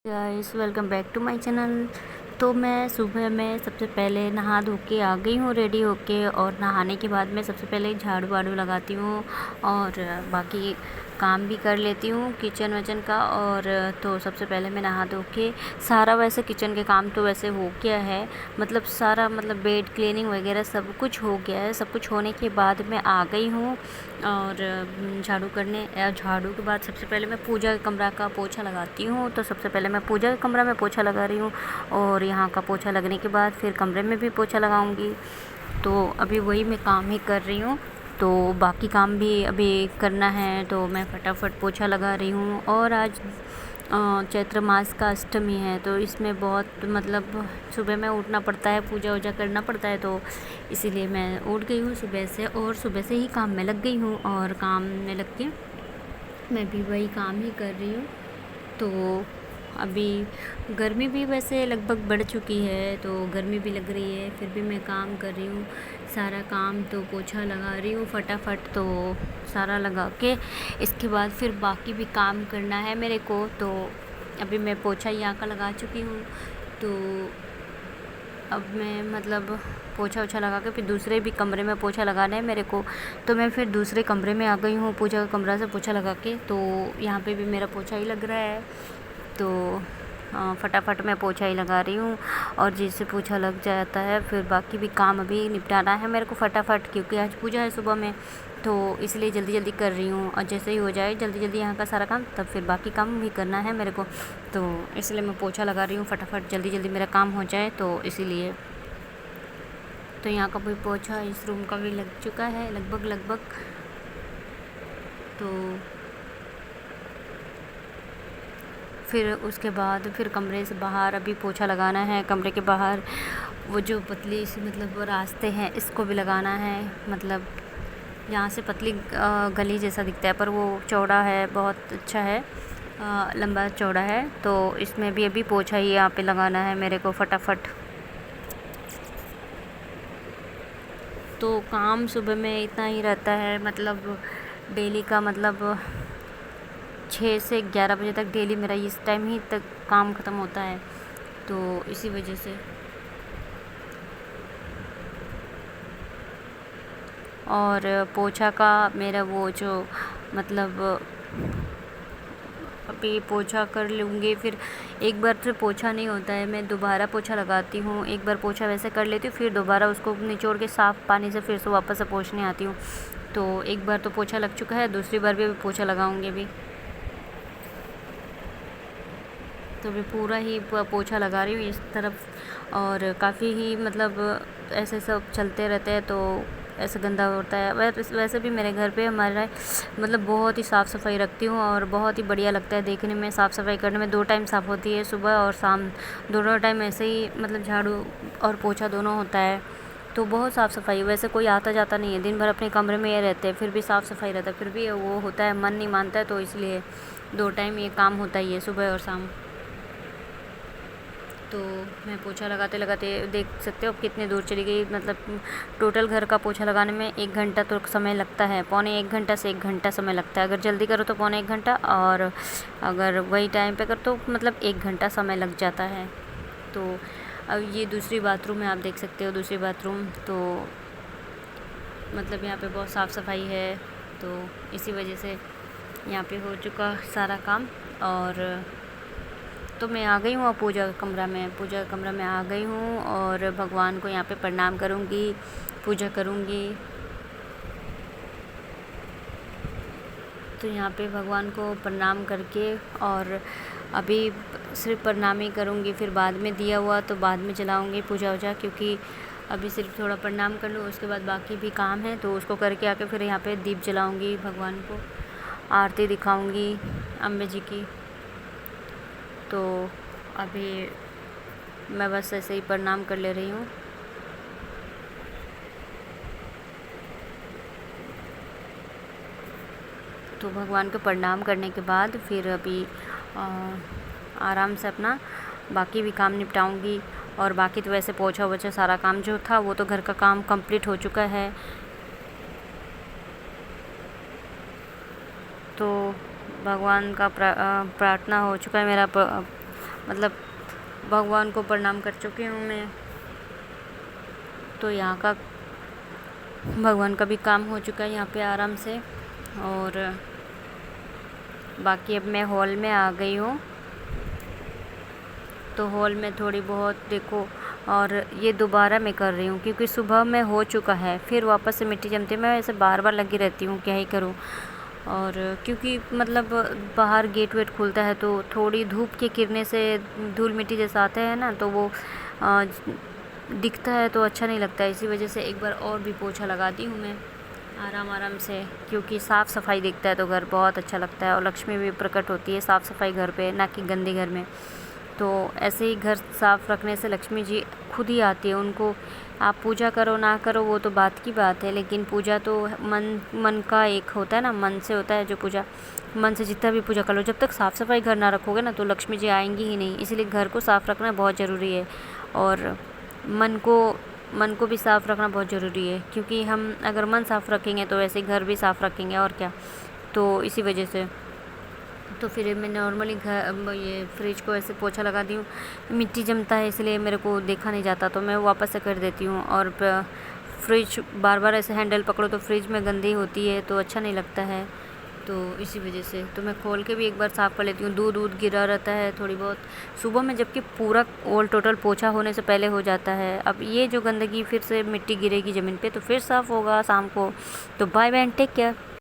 Guys welcome back to my channel. तो मैं सुबह में सबसे पहले नहा धो के आ गई हूँ रेडी होके, और नहाने के बाद मैं सबसे पहले झाड़ू वाड़ू लगाती हूँ और बाकी काम भी कर लेती हूँ किचन वचन का। और तो सबसे पहले मैं नहा धो के सारा, वैसे किचन के काम तो वैसे हो गया है, मतलब सारा, मतलब बेड क्लीनिंग वगैरह सब कुछ हो गया है। सब कुछ होने के बाद मैं आ गई हूँ और झाड़ू के बाद सबसे पहले मैं पूजा के कमरा का पोछा लगाती हूँ। तो सबसे पहले मैं पूजा के कमरा में पोछा लगा रही हूँ, और यहाँ का पोछा लगने के बाद फिर कमरे में भी पोछा लगाऊंगी। तो अभी वही मैं काम ही कर रही हूँ, तो बाकी काम भी अभी करना है, तो मैं फटाफट पोछा लगा रही हूँ। और आज चैत्र मास का अष्टमी है, तो इसमें बहुत मतलब सुबह में उठना पड़ता है, पूजा वूजा करना पड़ता है, तो इसीलिए मैं उठ गई हूँ सुबह से, और सुबह से ही काम में लग गई हूँ। और काम में लग के मैं भी वही काम ही कर रही हूँ। तो अभी गर्मी भी वैसे लगभग बढ़ चुकी है, तो गर्मी भी लग रही है, फिर भी मैं काम कर रही हूँ सारा काम। तो पोछा लगा रही हूँ फटाफट, तो सारा लगा के इसके बाद फिर बाकी भी काम करना है मेरे को। तो अभी मैं पोछा यहाँ का लगा चुकी हूँ, तो अब मैं मतलब पोछा वोछा लगा के फिर दूसरे भी कमरे में पोछा लगाना है मेरे को। तो मैं फिर दूसरे कमरे में आ गई हूँ पूजा का कमरा से पोछा लगा के। तो यहाँ पे भी मेरा पोछा ही लग रहा है, तो फटाफट मैं पोछा ही लगा रही हूँ। और जिससे पोछा लग जाता है फिर बाकी भी काम अभी निपटाना है मेरे को फटाफट, क्योंकि आज पूजा है सुबह में, तो इसलिए जल्दी जल्दी कर रही हूँ। और जैसे ही हो जाए जल्दी जल्दी यहाँ का सारा काम, तब फिर बाकी काम भी करना है मेरे को, तो इसलिए मैं पोछा लगा रही हूँ फटाफट, जल्दी जल्दी मेरा काम हो जाए, तो इसीलिए। तो यहाँ का भी पोछा इस रूम का भी लग चुका है लगभग। तो फिर उसके बाद फिर कमरे से बाहर अभी पोछा लगाना है। कमरे के बाहर वो जो पतली सी मतलब वो रास्ते हैं, इसको भी लगाना है। मतलब यहाँ से पतली गली जैसा दिखता है, पर वो चौड़ा है, बहुत अच्छा है, लंबा चौड़ा है। तो इसमें भी अभी पोछा ही यहाँ पे लगाना है मेरे को फटाफट। तो काम सुबह में इतना ही रहता है, मतलब डेली का, मतलब 6 से 11 बजे तक डेली मेरा इस टाइम ही तक काम ख़त्म होता है, तो इसी वजह से। और पोछा का मेरा वो जो मतलब अभी पोछा कर लूँगी, फिर एक बार से पोछा नहीं होता है, मैं दोबारा पोछा लगाती हूँ। एक बार पोछा वैसे कर लेती हूँ, फिर दोबारा उसको निचोड़ के साफ़ पानी से फिर से वापस से पोछने आती हूँ। तो एक बार तो पोछा लग चुका है, दूसरी बार भी पोछा लगाऊँगी अभी। तो अभी पूरा ही पोछा लगा रही हूँ इस तरफ, और काफ़ी ही मतलब ऐसे सब चलते रहते हैं, तो ऐसे गंदा होता है। वैसे भी मेरे घर पे हमारा मतलब बहुत ही साफ़ सफाई रखती हूँ, और बहुत ही बढ़िया लगता है देखने में। साफ़ सफाई करने में 2 टाइम साफ़ होती है, सुबह और शाम, दोनों टाइम ऐसे ही मतलब झाड़ू और पोछा दोनों होता है। तो बहुत साफ़ सफाई, वैसे कोई आता जाता नहीं है, दिन भर अपने कमरे में ये रहते हैं, फिर भी साफ़ सफाई रहता है, फिर भी वो होता है, मन नहीं मानता है, तो इसलिए 2 टाइम ये काम होता ही है, सुबह और शाम। तो मैं पोछा लगाते लगाते देख सकते हो अब कितनी दूर चली गई। मतलब टोटल घर का पोछा लगाने में 1 घंटा तो समय लगता है, पौने 1 घंटा से 1 घंटा समय लगता है। अगर जल्दी करो तो पौने 1 घंटा, और अगर वही टाइम पे करो तो मतलब 1 घंटा समय लग जाता है। तो अब ये दूसरी बाथरूम है, आप देख सकते हो दूसरी बाथरूम। तो मतलब यहाँ पे बहुत साफ़ सफाई है, तो इसी वजह से यहाँ पे हो चुका सारा काम। और तो मैं आ गई हूँ अब पूजा कमरा में आ गई हूँ, और भगवान को यहाँ पे प्रणाम करूँगी, पूजा करूँगी। तो यहाँ पे भगवान को प्रणाम करके, और अभी सिर्फ प्रणाम ही करूँगी, फिर बाद में दिया हुआ तो बाद में जलाऊँगी पूजा वूजा, क्योंकि अभी सिर्फ थोड़ा प्रणाम कर लूँ, उसके बाद बाकी भी काम है, तो उसको करके आके फिर यहाँ पे दीप जलाऊँगी, भगवान को आरती दिखाऊँगी अम्बे जी की। तो अभी मैं बस ऐसे ही प्रणाम कर ले रही हूँ। तो भगवान को प्रणाम करने के बाद फिर अभी आराम से अपना बाकी भी काम निपटाऊंगी। और बाकी तो वैसे पोछा वोछा सारा काम जो था वो तो घर का काम कंप्लीट हो चुका है। तो भगवान का प्रार्थना हो चुका है मेरा, मतलब भगवान को प्रणाम कर चुकी हूँ मैं। तो यहाँ का भगवान का भी काम हो चुका है यहाँ पे आराम से। और बाकी अब मैं हॉल में आ गई हूँ। तो हॉल में थोड़ी बहुत देखो, और ये दोबारा मैं कर रही हूँ क्योंकि सुबह में हो चुका है, फिर वापस से मिट्टी जमती है। मैं ऐसे बार बार लगी रहती हूँ, क्या ही करूँ। और क्योंकि मतलब बाहर गेट वेट खुलता है तो थोड़ी धूप के किरणें से धूल मिट्टी जैसा आता है ना, तो वो दिखता है तो अच्छा नहीं लगता है। इसी वजह से एक बार और भी पोछा लगाती हूँ मैं आराम आराम से, क्योंकि साफ़ सफाई दिखता है तो घर बहुत अच्छा लगता है और लक्ष्मी भी प्रकट होती है साफ़ सफाई घर पे, ना कि गंदे घर में। तो ऐसे ही घर साफ़ रखने से लक्ष्मी जी खुद ही आती है। उनको आप पूजा करो ना करो वो तो बात की बात है, लेकिन पूजा तो मन का एक होता है ना, मन से होता है जो पूजा। मन से जितना भी पूजा कर लो, जब तक साफ़ सफाई घर ना रखोगे ना तो लक्ष्मी जी आएंगी ही नहीं। इसीलिए घर को साफ़ रखना बहुत ज़रूरी है, और मन को भी साफ़ रखना बहुत ज़रूरी है, क्योंकि हम अगर मन साफ़ रखेंगे तो वैसे घर भी साफ़ रखेंगे, और क्या। तो इसी वजह से तो फिर मैं नॉर्मली घर ये फ्रिज को ऐसे पोछा लगा दी हूँ। मिट्टी जमता है इसलिए मेरे को देखा नहीं जाता, तो मैं वापस से कर देती हूँ। और फ्रिज बार बार ऐसे हैंडल पकड़ो तो फ्रिज में गंदी होती है तो अच्छा नहीं लगता है। तो इसी वजह से तो मैं खोल के भी एक बार साफ़ कर लेती हूँ। दूध गिरा रहता है थोड़ी बहुत सुबह में, जबकि पूरा ऑल टोटल पोछा होने से पहले हो जाता है। अब ये जो गंदगी फिर से मिट्टी गिरेगी ज़मीन पे तो फिर साफ़ होगा शाम को। तो bye bye and take care.